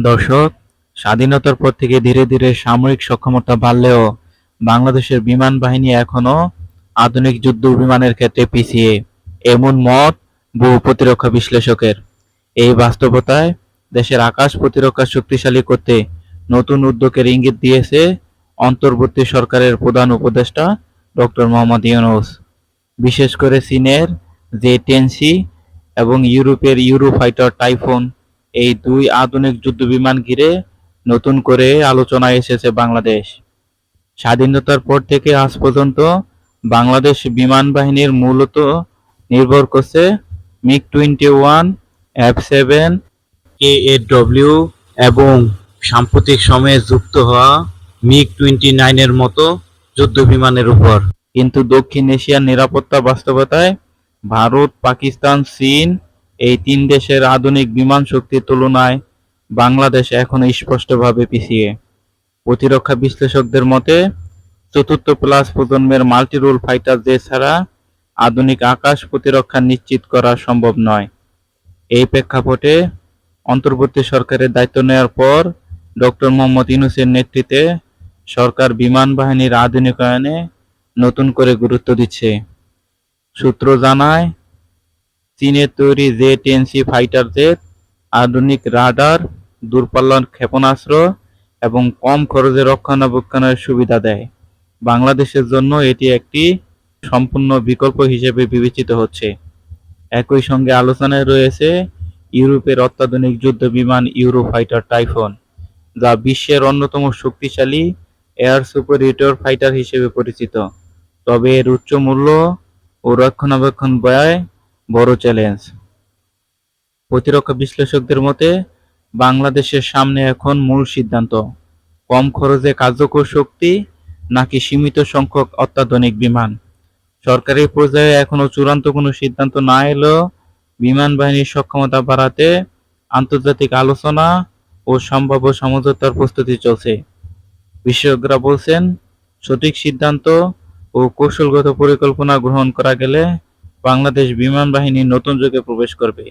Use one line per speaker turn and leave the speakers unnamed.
দর্শক, স্বাধীনতার পর থেকে ধীরে ধীরে সামরিক সক্ষমতা বাড়লেও বাংলাদেশের বিমান বাহিনী এখনো আধুনিক যুদ্ধ বিমানের ক্ষেত্রে পিছিয়ে, এমন মত বহু প্রতিরক্ষা বিশ্লেষকের। এই বাস্তবতায় দেশের আকাশ প্রতিরক্ষা শক্তিশালী করতে নতুন উদ্যোগের ইঙ্গিত দিয়েছে অন্তর্বর্তী সরকারের প্রধান উপদেষ্টা ডক্টর মোহাম্মদ ইউনূস। বিশেষ করে চীনের জে-10সি এবং ইউরোপের ইউরোফাইটার টাইফুন, এই দুই আধুনিক যুদ্ধবিমান ঘিরে নতুন করে আলোচনায় এসেছে বাংলাদেশ। স্বাধীনতার পর থেকে আজ পর্যন্ত বাংলাদেশ বিমান বাহিনীর মূলত নির্ভর করছে মিগ-21, F-7, KA-W এবং সাম্প্রতিক সময়ে যুক্ত হওয়া মিগ-29 এর মতো যুদ্ধবিমানের উপর। কিন্তু দক্ষিণ এশিয়ার নিরাপত্তা বাস্তবতায় ভারত, পাকিস্তান, চীন এই তিন দেশের আধুনিক বিমান শক্তির তুলনায় বাংলাদেশ এখনো স্পষ্টভাবে পিছিয়ে। প্রতিরক্ষা বিশ্লেষকদের মতে, চতুর্থ প্লাস প্রজন্মের মাল্টি-রোল ফাইটার জেট ছাড়া আধুনিক আকাশ প্রতিরক্ষা নিশ্চিত করা সম্ভব নয়। এই প্রেক্ষাপটে অন্তর্বর্তী সরকারের দায়িত্ব নেওয়ার পর ডক্টর মোহাম্মদ ইউনূসের নেতৃত্বে সরকার বিমান বাহিনীর আধুনিকায়নে নতুন করে গুরুত্ব দিচ্ছে। সূত্র জানায়, চীনের তৈরি জে-10সি ফাইটার জেট আধুনিক রাডার, দূরপাল্লার ক্ষেপণাস্ত্র এবং কম খরচে রক্ষণাবেক্ষণের সুবিধা দেয়। বাংলাদেশের জন্য এটি একটি সম্পূর্ণ বিকল্প হিসেবে বিবেচিত হচ্ছে। একই সঙ্গে আলোচনায় রয়েছে ইউরোপের অত্যাধুনিক যুদ্ধবিমান ইউরোফাইটার টাইফুন, যা বিশ্বের অন্যতম শক্তিশালী এয়ার সুপারিয়র ফাইটার হিসেবে পরিচিত। তবে এর উচ্চ মূল্য ও রক্ষণাবেক্ষণ ব্যয় বড় চ্যালেঞ্জ। প্রতিরক্ষা বিশ্লেষকদের মতে, বাংলাদেশের সামনে এখন মূল সিদ্ধান্ত: কম খরচে কার্যকর শক্তি নাকি সীমিত সংখ্যক অত্যাধুনিক বিমান। সরকারি পর্যায়ে এখনো চূড়ান্ত কোনো সিদ্ধান্ত না এলেও বিমান বাহিনীর সক্ষমতা বাড়াতে আন্তর্জাতিক আলোচনা ও সম্ভাব্য সমঝোতার প্রস্তুতি চলছে। বিশেষজ্ঞরা বলছেন, সঠিক সিদ্ধান্ত ও কৌশলগত পরিকল্পনা গ্রহণ করা গেলে বাংলাদেশ বিমান বাহিনী নতুন যুগে প্রবেশ করবে।